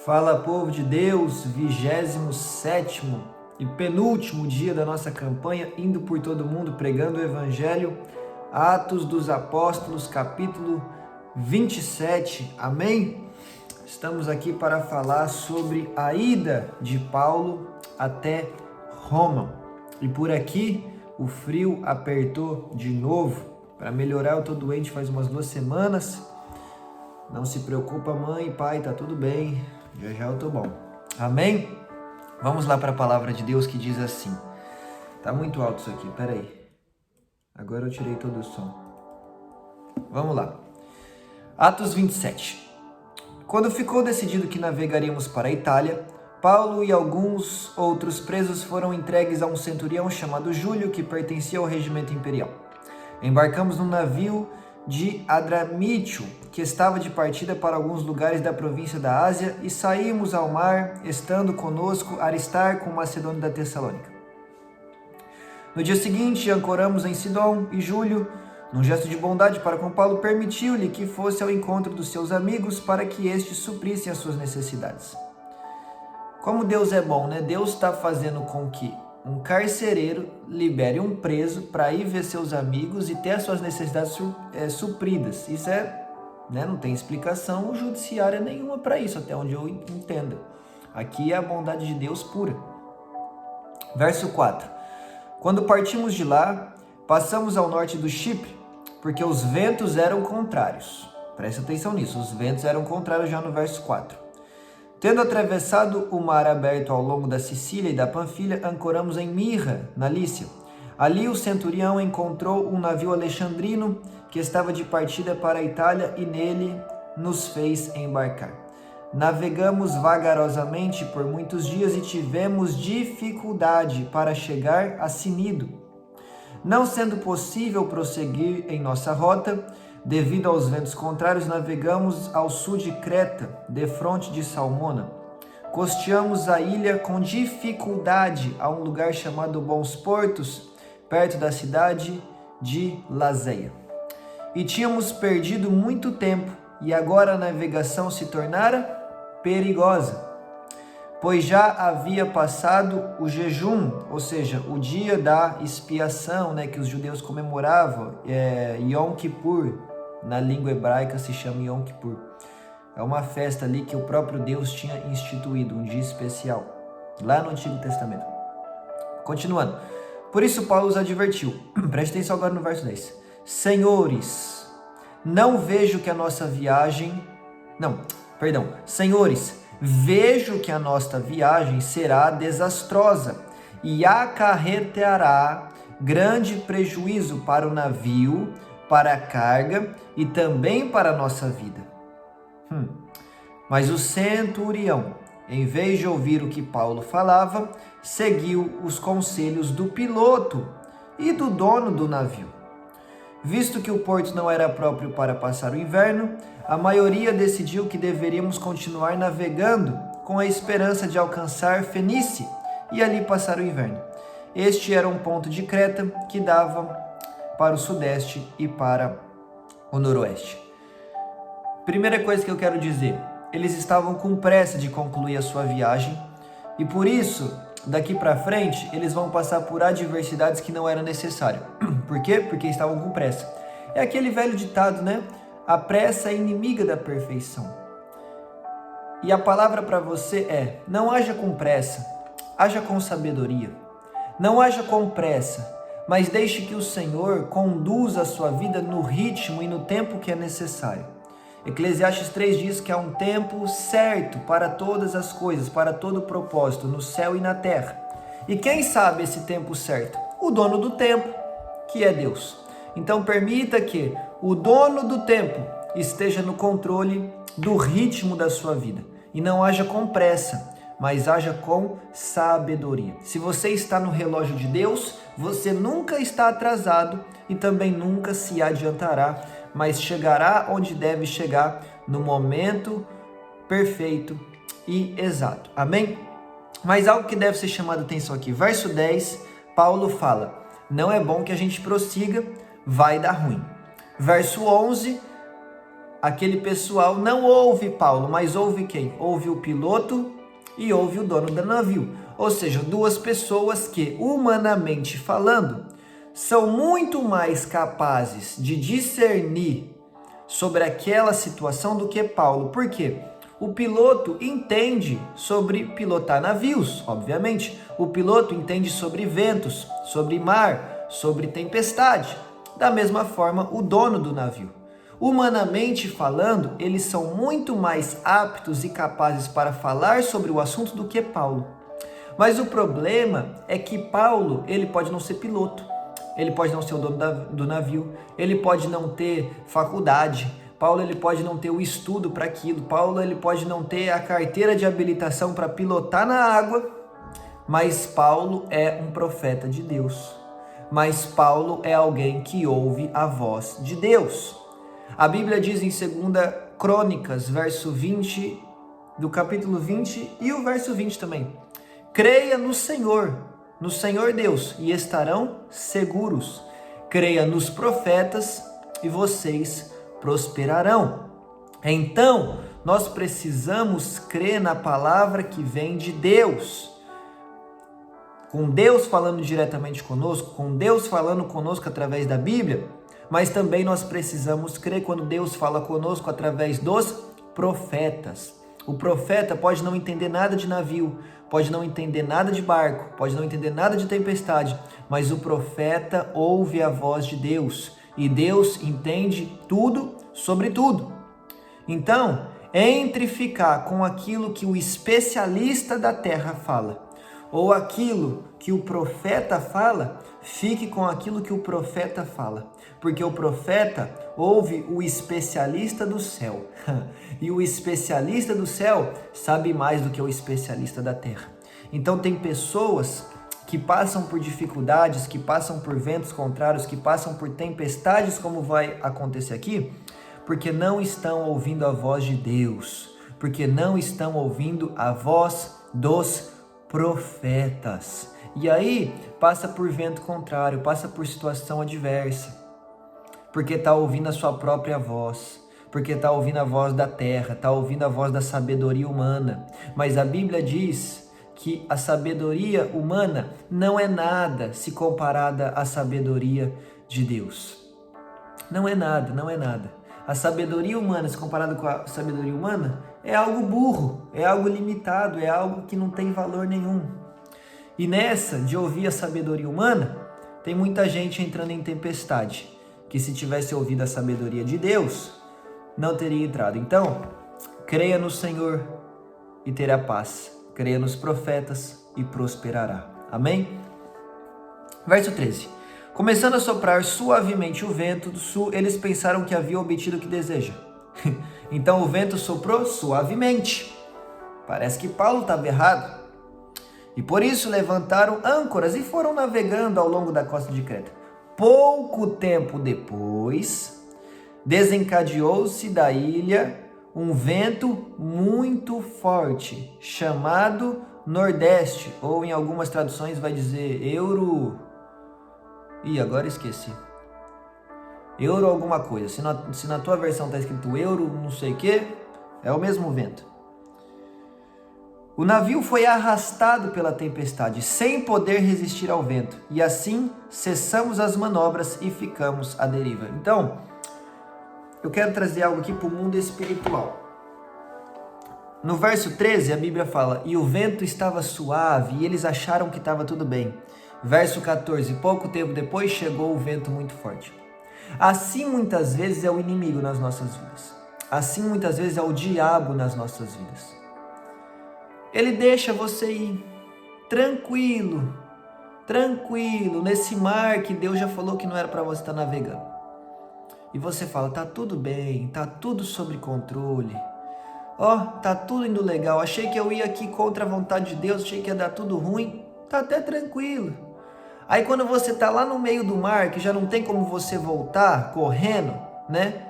Fala, povo de Deus, 27º e penúltimo dia da nossa campanha, indo por todo mundo pregando o Evangelho, Atos dos Apóstolos, capítulo 27, amém? Estamos aqui para falar sobre a ida de Paulo até Roma. E por aqui o frio apertou de novo. Para melhorar, eu estou doente faz umas 2 semanas. Não se preocupa, mãe e pai, tá tudo bem. Já eu tô bom. Amém? Vamos lá para a palavra de Deus que diz assim. Tá muito alto isso aqui, peraí. Agora eu tirei todo o som. Vamos lá. Atos 27. Quando ficou decidido que navegaríamos para a Itália, Paulo e alguns outros presos foram entregues a um centurião chamado Júlio, que pertencia ao regimento imperial. Embarcamos num navio de Adramítio, que estava de partida para alguns lugares da província da Ásia, e saímos ao mar, estando conosco Aristarco, Macedônio da Tessalônica. No dia seguinte, ancoramos em Sidom, e Júlio, num gesto de bondade para com Paulo, permitiu-lhe que fosse ao encontro dos seus amigos para que estes suprissem as suas necessidades. Como Deus é bom, né? Deus está fazendo com que um carcereiro libere um preso para ir ver seus amigos e ter as suas necessidades supridas. Isso não tem explicação judiciária nenhuma para isso, até onde eu entendo. Aqui é a bondade de Deus pura. Verso 4. Quando partimos de lá, passamos ao norte do Chipre, porque os ventos eram contrários. Presta atenção nisso, os ventos eram contrários já no verso 4. Tendo atravessado o mar aberto ao longo da Sicília e da Panfilha, ancoramos em Mirra, na Lícia. Ali o centurião encontrou um navio alexandrino que estava de partida para a Itália e nele nos fez embarcar. Navegamos vagarosamente por muitos dias e tivemos dificuldade para chegar a Cnido. Não sendo possível prosseguir em nossa rota, devido aos ventos contrários, navegamos ao sul de Creta, defronte de Salmona. Costeamos a ilha com dificuldade a um lugar chamado Bons Portos, perto da cidade de Lazéia. E tínhamos perdido muito tempo, e agora a navegação se tornara perigosa, pois já havia passado o jejum, ou seja, o dia da expiação, que os judeus comemoravam, Yom Kippur. Na língua hebraica se chama Yom Kippur. É uma festa ali que o próprio Deus tinha instituído, um dia especial, lá no Antigo Testamento. Continuando. Por isso Paulo os advertiu. Preste atenção agora no verso 10. Senhores, vejo que a nossa viagem será desastrosa e acarretará grande prejuízo para o navio, para a carga e também para a nossa vida. Mas o centurião, em vez de ouvir o que Paulo falava, seguiu os conselhos do piloto e do dono do navio. Visto que o porto não era próprio para passar o inverno, a maioria decidiu que deveríamos continuar navegando com a esperança de alcançar Fenícia e ali passar o inverno. Este era um ponto de Creta que dava para o sudeste e para o noroeste. Primeira coisa que eu quero dizer, eles estavam com pressa de concluir a sua viagem e por isso, daqui para frente, eles vão passar por adversidades que não eram necessárias. Por quê? Porque estavam com pressa. É aquele velho ditado, A pressa é inimiga da perfeição. E a palavra para você é, não haja com pressa, haja com sabedoria. Não haja com pressa, mas deixe que o Senhor conduza a sua vida no ritmo e no tempo que é necessário. Eclesiastes 3 diz que há um tempo certo para todas as coisas, para todo propósito, no céu e na terra. E quem sabe esse tempo certo? O dono do tempo, que é Deus. Então permita que o dono do tempo esteja no controle do ritmo da sua vida. E não haja com pressa, mas haja com sabedoria. Se você está no relógio de Deus, você nunca está atrasado e também nunca se adiantará, mas chegará onde deve chegar no momento perfeito e exato. Amém? Mas algo que deve ser chamado a atenção aqui. Verso 10, Paulo fala, não é bom que a gente prossiga, vai dar ruim. Verso 11, aquele pessoal não ouve Paulo, mas ouve quem? Ouve o piloto e ouve o dono do navio. Ou seja, duas pessoas que, humanamente falando, são muito mais capazes de discernir sobre aquela situação do que Paulo. Por quê? O piloto entende sobre pilotar navios, obviamente. O piloto entende sobre ventos, sobre mar, sobre tempestade. Da mesma forma, o dono do navio. Humanamente falando, eles são muito mais aptos e capazes para falar sobre o assunto do que Paulo. Mas o problema é que Paulo, ele pode não ser piloto, ele pode não ser o dono do navio, ele pode não ter faculdade, Paulo ele pode não ter o estudo para aquilo, Paulo ele pode não ter a carteira de habilitação para pilotar na água, mas Paulo é um profeta de Deus. Mas Paulo é alguém que ouve a voz de Deus. A Bíblia diz em 2 Crônicas, verso 20, do capítulo 20 e o verso 20 também. Creia no Senhor Deus, e estarão seguros. Creia nos profetas e vocês prosperarão. Então, nós precisamos crer na palavra que vem de Deus. Com Deus falando diretamente conosco, com Deus falando conosco através da Bíblia, mas também nós precisamos crer quando Deus fala conosco através dos profetas. O profeta pode não entender nada de navio, pode não entender nada de barco, pode não entender nada de tempestade, mas o profeta ouve a voz de Deus e Deus entende tudo sobre tudo. Então, entre ficar com aquilo que o especialista da terra fala ou aquilo que o profeta fala, fique com aquilo que o profeta fala, porque o profeta ouve o especialista do céu, e o especialista do céu sabe mais do que o especialista da terra. Então tem pessoas que passam por dificuldades, que passam por ventos contrários, que passam por tempestades, como vai acontecer aqui, porque não estão ouvindo a voz de Deus, porque não estão ouvindo a voz dos profetas. E aí passa por vento contrário, passa por situação adversa, porque está ouvindo a sua própria voz, porque está ouvindo a voz da terra, está ouvindo a voz da sabedoria humana. Mas a Bíblia diz que a sabedoria humana não é nada se comparada à sabedoria de Deus. Não é nada, não é nada. A sabedoria humana, se comparada com a sabedoria humana, é algo burro, é algo limitado, é algo que não tem valor nenhum. E nessa de ouvir a sabedoria humana, tem muita gente entrando em tempestade, que se tivesse ouvido a sabedoria de Deus, não teria entrado. Então, creia no Senhor e terá paz. Creia nos profetas e prosperará. Amém? Verso 13. Começando a soprar suavemente o vento do sul, eles pensaram que havia obtido o que deseja. Então o vento soprou suavemente. Parece que Paulo estava errado. E por isso levantaram âncoras e foram navegando ao longo da costa de Creta. Pouco tempo depois, desencadeou-se da ilha um vento muito forte, chamado Nordeste, ou em algumas traduções vai dizer agora esqueci. Euro alguma coisa. Se na tua versão está escrito euro não sei o que, é o mesmo vento. O navio foi arrastado pela tempestade, sem poder resistir ao vento. E assim cessamos as manobras e ficamos à deriva. Então, eu quero trazer algo aqui para o mundo espiritual. No verso 13, a Bíblia fala: e o vento estava suave, e eles acharam que estava tudo bem. Verso 14, pouco tempo depois chegou o vento muito forte. Assim muitas vezes é o inimigo nas nossas vidas. Assim muitas vezes é o diabo nas nossas vidas. Ele deixa você ir tranquilo, nesse mar que Deus já falou que não era para você estar navegando. E você fala, tá tudo bem, tá tudo sob controle. Tá tudo indo legal. Achei que eu ia aqui contra a vontade de Deus, achei que ia dar tudo ruim. Tá até tranquilo. Aí quando você tá lá no meio do mar, que já não tem como você voltar correndo, né?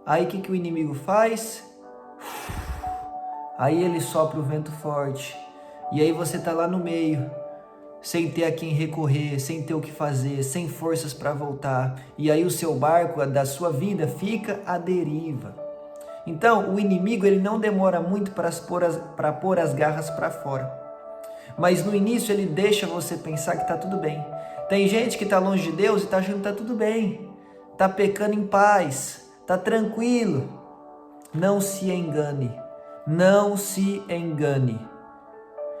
Aí o que o inimigo faz? Aí ele sopra o vento forte. E aí você tá lá no meio, sem ter a quem recorrer, sem ter o que fazer, sem forças para voltar. E aí o seu barco, da sua vida, fica à deriva. Então, o inimigo ele não demora muito para pôr as garras para fora. Mas no início ele deixa você pensar que está tudo bem. Tem gente que está longe de Deus e está achando que está tudo bem. Está pecando em paz, está tranquilo. Não se engane, não se engane.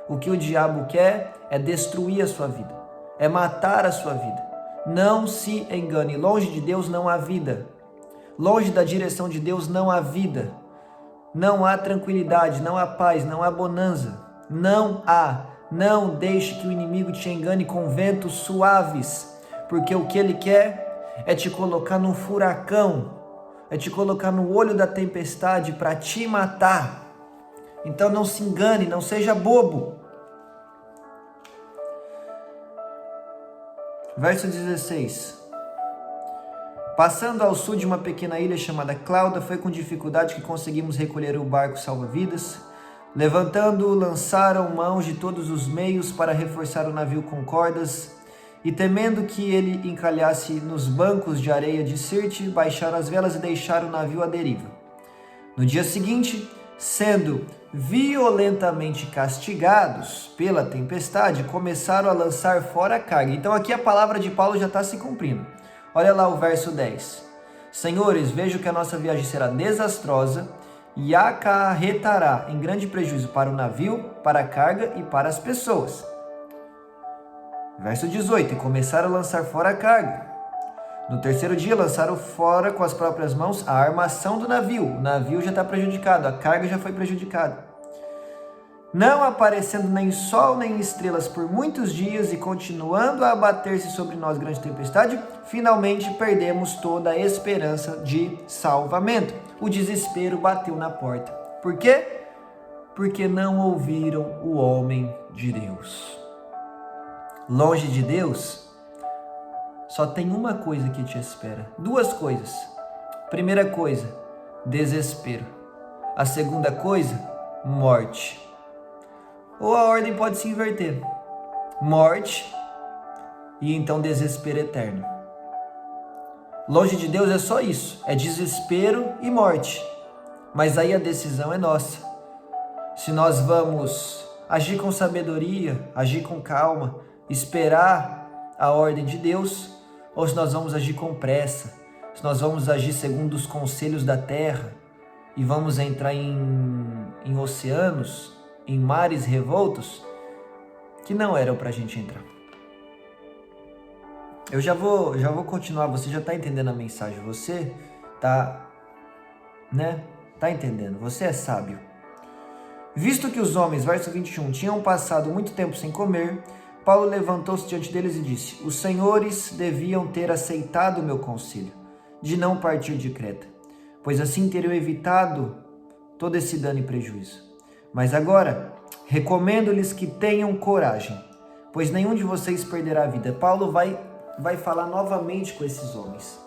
O que o diabo quer é destruir a sua vida, é matar a sua vida. Não se engane, longe de Deus não há vida. Longe da direção de Deus não há vida. Não há tranquilidade, não há paz, não há bonança. Não há. Não deixe que o inimigo te engane com ventos suaves, porque o que ele quer é te colocar num furacão, é te colocar no olho da tempestade para te matar. Então não se engane, não seja bobo. Verso 16. Passando ao sul de uma pequena ilha chamada Clauda, foi com dificuldade que conseguimos recolher o barco salva-vidas. Levantando-o, lançaram mãos de todos os meios para reforçar o navio com cordas, e temendo que ele encalhasse nos bancos de areia de Sirte, baixaram as velas e deixaram o navio à deriva. No dia seguinte, sendo violentamente castigados pela tempestade, começaram a lançar fora a carga. Então aqui a palavra de Paulo já está se cumprindo. Olha lá o verso 10. Senhores, vejo que a nossa viagem será desastrosa e acarretará em grande prejuízo para o navio, para a carga e para as pessoas. Verso 18. E começaram a lançar fora a carga. No terceiro dia lançaram fora com as próprias mãos a armação do navio. O navio já está prejudicado, a carga já foi prejudicada. Não aparecendo nem sol nem estrelas por muitos dias e continuando a abater-se sobre nós grande tempestade, finalmente perdemos toda a esperança de salvamento. O desespero bateu na porta. Por quê? Porque não ouviram o homem de Deus. Longe de Deus, só tem uma coisa que te espera. Duas coisas. Primeira coisa, desespero. A segunda coisa, morte. Ou a ordem pode se inverter. Morte e então desespero eterno. Longe de Deus é só isso. É desespero e morte. Mas aí a decisão é nossa. Se nós vamos agir com sabedoria, agir com calma, esperar a ordem de Deus, ou se nós vamos agir com pressa, se nós vamos agir segundo os conselhos da terra e vamos entrar em oceanos, em mares revoltos, que não eram para a gente entrar. Eu já vou continuar, você já está entendendo a mensagem, você tá entendendo, você é sábio. Visto que os homens, verso 21, tinham passado muito tempo sem comer, Paulo levantou-se diante deles e disse: os senhores deviam ter aceitado o meu conselho, de não partir de Creta, pois assim teriam evitado todo esse dano e prejuízo. Mas agora, recomendo-lhes que tenham coragem, pois nenhum de vocês perderá a vida. Paulo vai falar novamente com esses homens.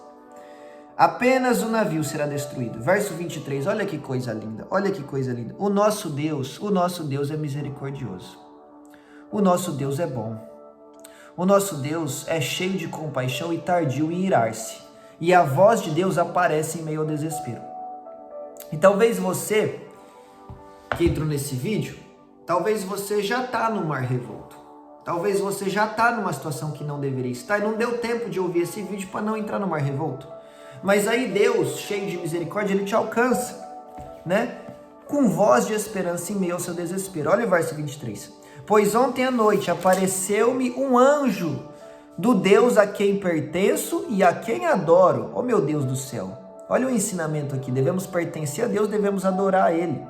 Apenas o navio será destruído. Verso 23, olha que coisa linda, olha que coisa linda. O nosso Deus é misericordioso. O nosso Deus é bom. O nosso Deus é cheio de compaixão e tardio em irar-se. E a voz de Deus aparece em meio ao desespero. E talvez você, que entrou nesse vídeo, talvez você já está no mar revolto. Talvez você já está numa situação que não deveria estar e não deu tempo de ouvir esse vídeo para não entrar no mar revolto. Mas aí Deus, cheio de misericórdia, Ele te alcança, com voz de esperança em meio ao seu desespero. Olha o verso 23. Pois ontem à noite apareceu-me um anjo do Deus a quem pertenço e a quem adoro. Oh meu Deus do céu. Olha o ensinamento aqui. Devemos pertencer a Deus, devemos adorar a Ele.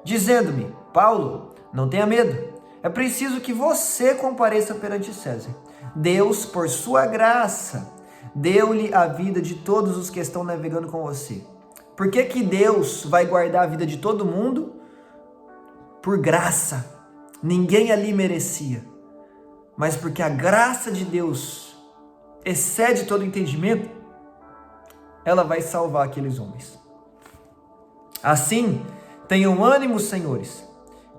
Dizendo-me: Paulo, não tenha medo. É preciso que você compareça perante César. Deus, por sua graça, deu-lhe a vida de todos os que estão navegando com você. Por que que Deus vai guardar a vida de todo mundo? Por graça. Ninguém ali merecia. Mas porque a graça de Deus excede todo entendimento, ela vai salvar aqueles homens. Assim, tenham ânimo, senhores.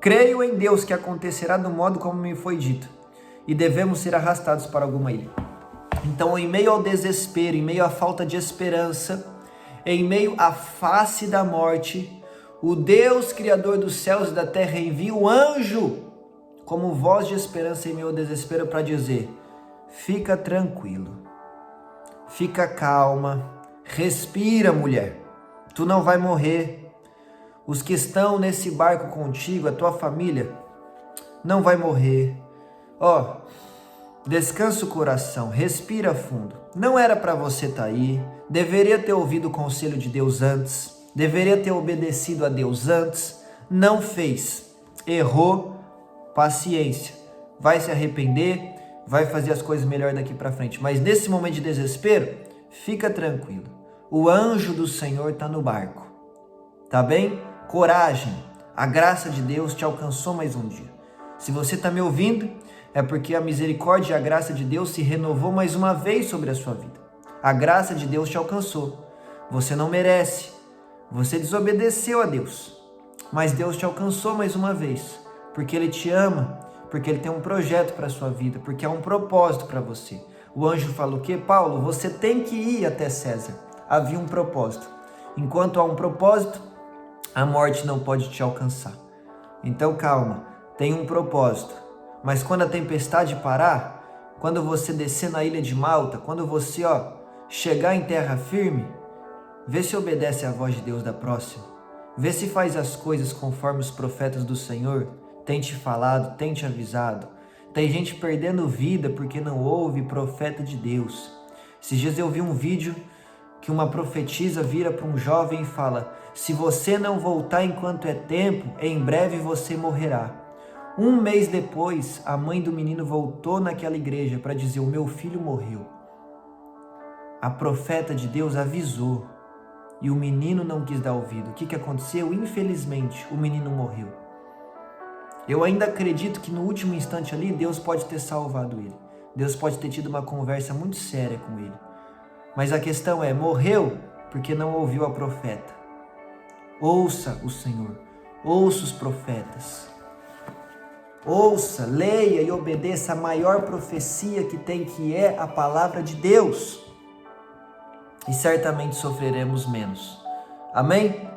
Creio em Deus que acontecerá do modo como me foi dito, e devemos ser arrastados para alguma ilha. Então, em meio ao desespero, em meio à falta de esperança, em meio à face da morte, o Deus Criador dos céus e da terra envia o anjo como voz de esperança em meu desespero para dizer: fica tranquilo, fica calma, respira, mulher, tu não vai morrer. Os que estão nesse barco contigo, a tua família, não vai morrer. Ó, descansa o coração, respira fundo. Não era para você estar aí, deveria ter ouvido o conselho de Deus antes, deveria ter obedecido a Deus antes, não fez, errou, paciência, vai se arrepender, vai fazer as coisas melhor daqui para frente. Mas nesse momento de desespero, fica tranquilo, o anjo do Senhor está no barco, tá bem? Coragem, a graça de Deus te alcançou mais um dia. Se você está me ouvindo, é porque a misericórdia e a graça de Deus se renovou mais uma vez sobre a sua vida. A graça de Deus te alcançou. Você não merece, você desobedeceu a Deus, mas Deus te alcançou mais uma vez, porque Ele te ama, porque Ele tem um projeto para a sua vida, porque há um propósito para você. O anjo fala o quê? Paulo, você tem que ir até César. Havia um propósito. Enquanto há um propósito, a morte não pode te alcançar. Então calma, tem um propósito. Mas quando a tempestade parar, quando você descer na ilha de Malta, quando você chegar em terra firme, vê se obedece à voz de Deus da próxima. Vê se faz as coisas conforme os profetas do Senhor têm te falado, têm te avisado. Tem gente perdendo vida porque não ouve profeta de Deus. Esses dias eu vi um vídeo que uma profetisa vira para um jovem e fala: se você não voltar enquanto é tempo, em breve você morrerá. Um mês depois, a mãe do menino voltou naquela igreja para dizer: o meu filho morreu. A profeta de Deus avisou e o menino não quis dar ouvido. O que aconteceu? Infelizmente, o menino morreu. Eu ainda acredito que no último instante ali, Deus pode ter salvado ele. Deus pode ter tido uma conversa muito séria com ele. Mas a questão é, morreu porque não ouviu a profeta. Ouça o Senhor, ouça os profetas. Ouça, leia e obedeça a maior profecia que tem, que é a palavra de Deus. E certamente sofreremos menos. Amém?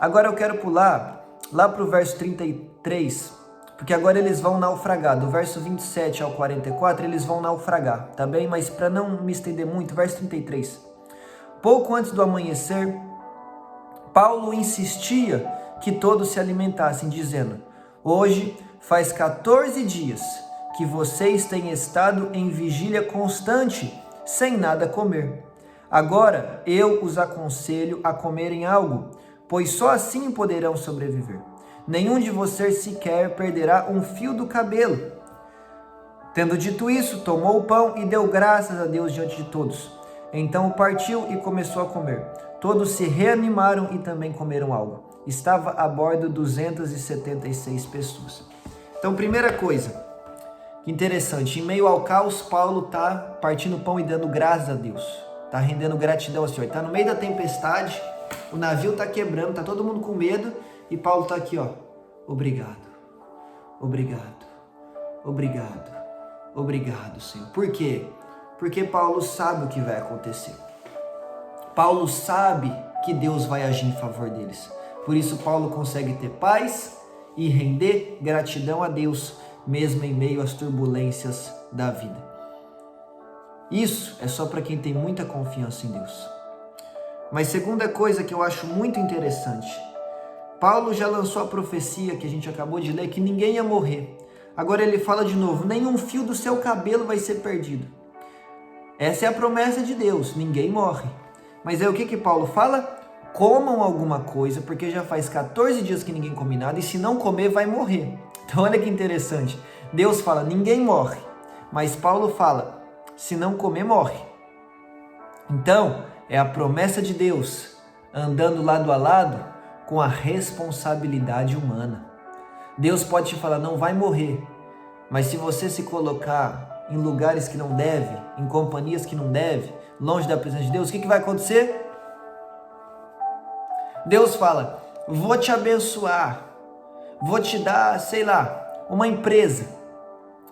Agora eu quero pular lá para o verso 33, porque agora eles vão naufragar. Do verso 27 ao 44, eles vão naufragar, tá bem? Mas para não me estender muito, verso 33. Pouco antes do amanhecer, Paulo insistia que todos se alimentassem, dizendo: hoje faz 14 dias que vocês têm estado em vigília constante, sem nada comer. Agora eu os aconselho a comerem algo, pois só assim poderão sobreviver. Nenhum de vocês sequer perderá um fio do cabelo. Tendo dito isso, tomou o pão e deu graças a Deus diante de todos. Então partiu e começou a comer. Todos se reanimaram e também comeram algo. Estava a bordo 276 pessoas. Então, primeira coisa, que interessante, em meio ao caos, Paulo está partindo o pão e dando graças a Deus. Está rendendo gratidão ao Senhor. Está no meio da tempestade, o navio está quebrando, está todo mundo com medo, e Paulo está aqui, obrigado, obrigado, obrigado, obrigado, Senhor. Por quê? Porque Paulo sabe o que vai acontecer. Paulo sabe que Deus vai agir em favor deles. Por isso Paulo consegue ter paz e render gratidão a Deus, mesmo em meio às turbulências da vida. Isso é só para quem tem muita confiança em Deus. Mas segunda coisa que eu acho muito interessante, Paulo já lançou a profecia que a gente acabou de ler, que ninguém ia morrer. Agora ele fala de novo: nenhum fio do seu cabelo vai ser perdido. Essa é a promessa de Deus, ninguém morre. Mas aí o que Paulo fala? Comam alguma coisa, porque já faz 14 dias que ninguém come nada, e se não comer vai morrer. Então olha que interessante, Deus fala, ninguém morre, mas Paulo fala, se não comer morre. Então é a promessa de Deus andando lado a lado com a responsabilidade humana. Deus pode te falar, não vai morrer, mas se você se colocar em lugares que não deve, em companhias que não deve, longe da presença de Deus, o que vai acontecer? Deus fala, vou te abençoar, vou te dar, sei lá, uma empresa.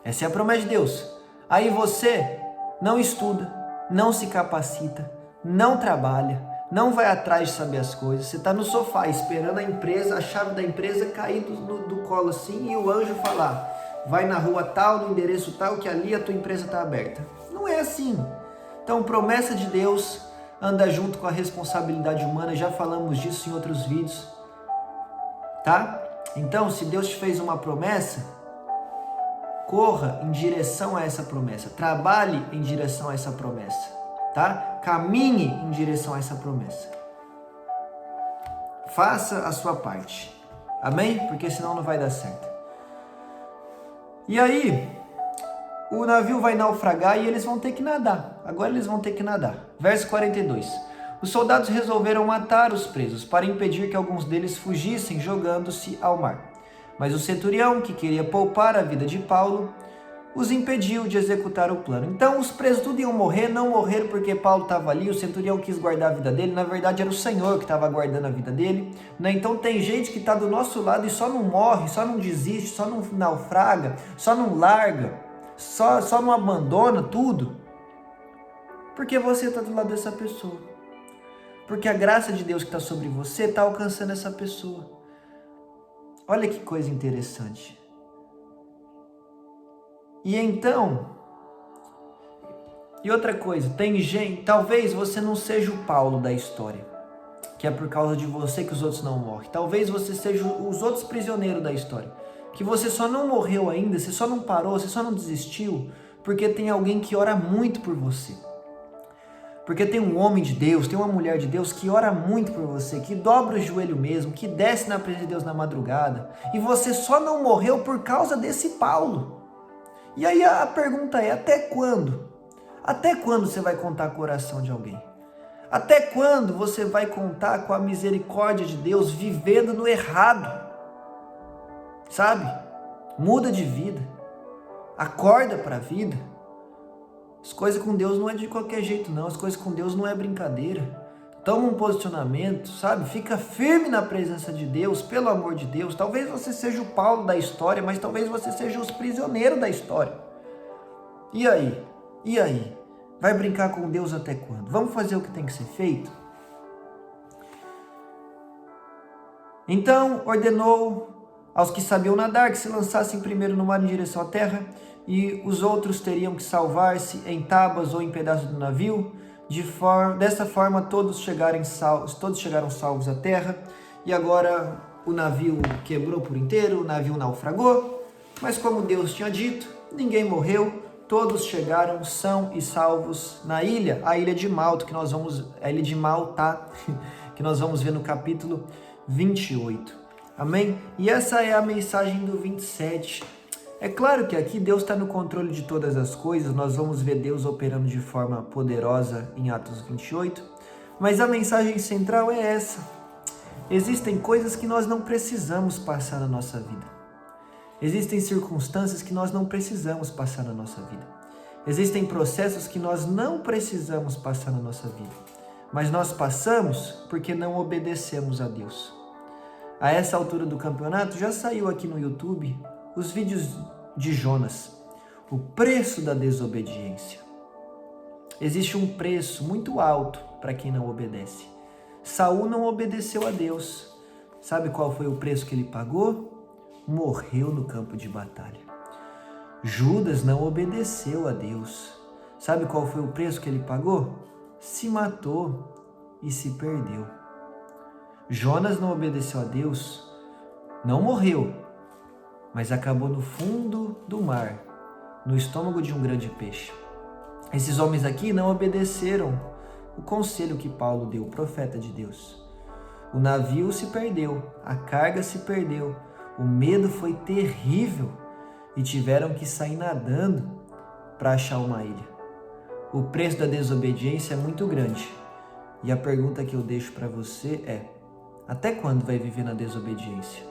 Essa é a promessa de Deus. Aí você não estuda, não se capacita, não trabalha, não vai atrás de saber as coisas. Você está no sofá esperando a empresa, a chave da empresa cair do colo assim e o anjo falar, vai na rua tal, no endereço tal, que ali a tua empresa está aberta. Não é assim. Então, promessa de Deus anda junto com a responsabilidade humana, já falamos disso em outros vídeos, tá? Então, se Deus te fez uma promessa, corra em direção a essa promessa, trabalhe em direção a essa promessa, tá? Caminhe em direção a essa promessa. Faça a sua parte, amém? Porque senão não vai dar certo. E aí, o navio vai naufragar e eles vão ter que nadar. Agora eles vão ter que nadar. Verso 42. Os soldados resolveram matar os presos para impedir que alguns deles fugissem jogando-se ao mar. Mas o centurião, que queria poupar a vida de Paulo, os impediu de executar o plano. Então os presos tudo iam morrer, não morreram porque Paulo estava ali, o centurião quis guardar a vida dele, na verdade era o Senhor que estava guardando a vida dele, né? Então tem gente que está do nosso lado e só não morre, só não desiste, só não naufraga, só não larga, só não abandona tudo, porque você está do lado dessa pessoa, porque a graça de Deus que está sobre você está alcançando essa pessoa. Olha que coisa interessante. E então, e outra coisa, tem gente, talvez você não seja o Paulo da história, que é por causa de você que os outros não morrem. Talvez você seja os outros prisioneiros da história, que você só não morreu ainda, você só não parou, você só não desistiu, porque tem alguém que ora muito por você. Porque tem um homem de Deus, tem uma mulher de Deus que ora muito por você, que dobra o joelho mesmo, que desce na presença de Deus na madrugada, e você só não morreu por causa desse Paulo. E aí a pergunta é, até quando? Até quando você vai contar com o coração de alguém? Até quando você vai contar com a misericórdia de Deus vivendo no errado? Sabe? Muda de vida. Acorda para a vida. As coisas com Deus não é de qualquer jeito não, as coisas com Deus não é brincadeira. Toma um posicionamento, sabe? Fica firme na presença de Deus, pelo amor de Deus. Talvez você seja o Paulo da história, mas talvez você seja os prisioneiros da história. E aí? E aí? Vai brincar com Deus até quando? Vamos fazer o que tem que ser feito? Então ordenou aos que sabiam nadar que se lançassem primeiro no mar em direção à terra, e os outros teriam que salvar-se em tábuas ou em pedaços do navio. Dessa forma todos chegaram salvos à terra. E agora o navio quebrou por inteiro, o navio naufragou, mas como Deus tinha dito, ninguém morreu, todos chegaram são e salvos na ilha, a ilha de Malta, a ilha de Malta, que nós vamos ver no capítulo 28. Amém? E essa é a mensagem do 27. É claro que aqui Deus está no controle de todas as coisas, nós vamos ver Deus operando de forma poderosa em Atos 28, mas a mensagem central é essa. Existem coisas que nós não precisamos passar na nossa vida. Existem circunstâncias que nós não precisamos passar na nossa vida. Existem processos que nós não precisamos passar na nossa vida, mas nós passamos porque não obedecemos a Deus. A essa altura do campeonato já saiu aqui no YouTube os vídeos de Jonas, o preço da desobediência. Existe um preço muito alto para quem não obedece. Saul não obedeceu a Deus. Sabe qual foi o preço que ele pagou? Morreu no campo de batalha. Judas não obedeceu a Deus. Sabe qual foi o preço que ele pagou? Se matou e se perdeu. Jonas não obedeceu a Deus, não morreu, mas acabou no fundo do mar, no estômago de um grande peixe. Esses homens aqui não obedeceram o conselho que Paulo deu, o profeta de Deus. O navio se perdeu, a carga se perdeu, o medo foi terrível e tiveram que sair nadando para achar uma ilha. O preço da desobediência é muito grande. E a pergunta que eu deixo para você é: até quando vai viver na desobediência?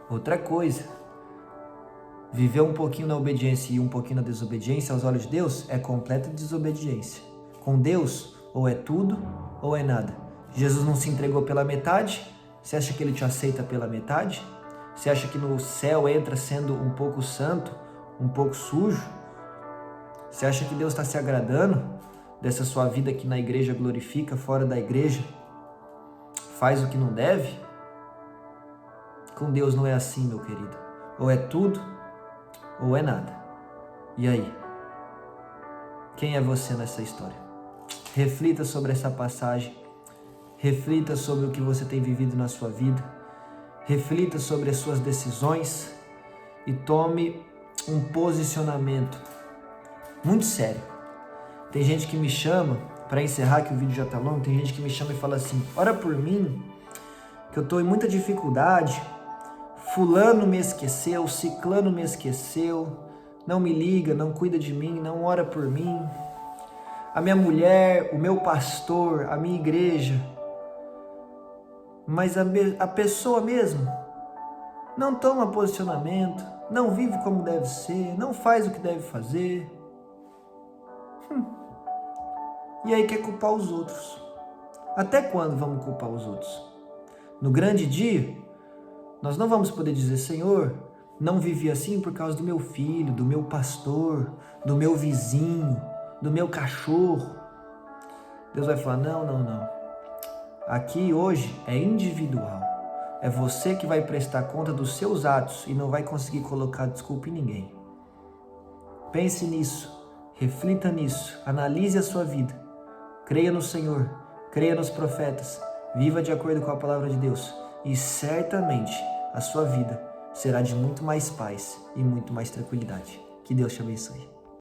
Outra coisa, viver um pouquinho na obediência e um pouquinho na desobediência aos olhos de Deus é completa desobediência. Com Deus, ou é tudo ou é nada. Jesus não se entregou pela metade. Você acha que ele te aceita pela metade? Você acha que no céu entra sendo um pouco santo, um pouco sujo? Você acha que Deus está se agradando dessa sua vida que na igreja glorifica, fora da igreja faz o que não deve? Com Deus não é assim, meu querido. Ou é tudo, ou é nada. E aí? Quem é você nessa história? Reflita sobre essa passagem. Reflita sobre o que você tem vivido na sua vida. Reflita sobre as suas decisões e tome um posicionamento muito sério. Tem gente que me chama, para encerrar que o vídeo já está longo, tem gente que me chama e fala assim: ora por mim, que eu estou em muita dificuldade, fulano me esqueceu, ciclano me esqueceu, não me liga, não cuida de mim, não ora por mim. A minha mulher, o meu pastor, a minha igreja, mas a pessoa mesmo não toma posicionamento, não vive como deve ser, não faz o que deve fazer. E aí quer culpar os outros. Até quando vamos culpar os outros? No grande dia, nós não vamos poder dizer: Senhor, não vivi assim por causa do meu filho, do meu pastor, do meu vizinho, do meu cachorro. Deus vai falar: não. Aqui hoje é individual. É você que vai prestar conta dos seus atos e não vai conseguir colocar desculpa em ninguém. Pense nisso, reflita nisso, analise a sua vida. Creia no Senhor, creia nos profetas, viva de acordo com a palavra de Deus e certamente a sua vida será de muito mais paz e muito mais tranquilidade. Que Deus te abençoe.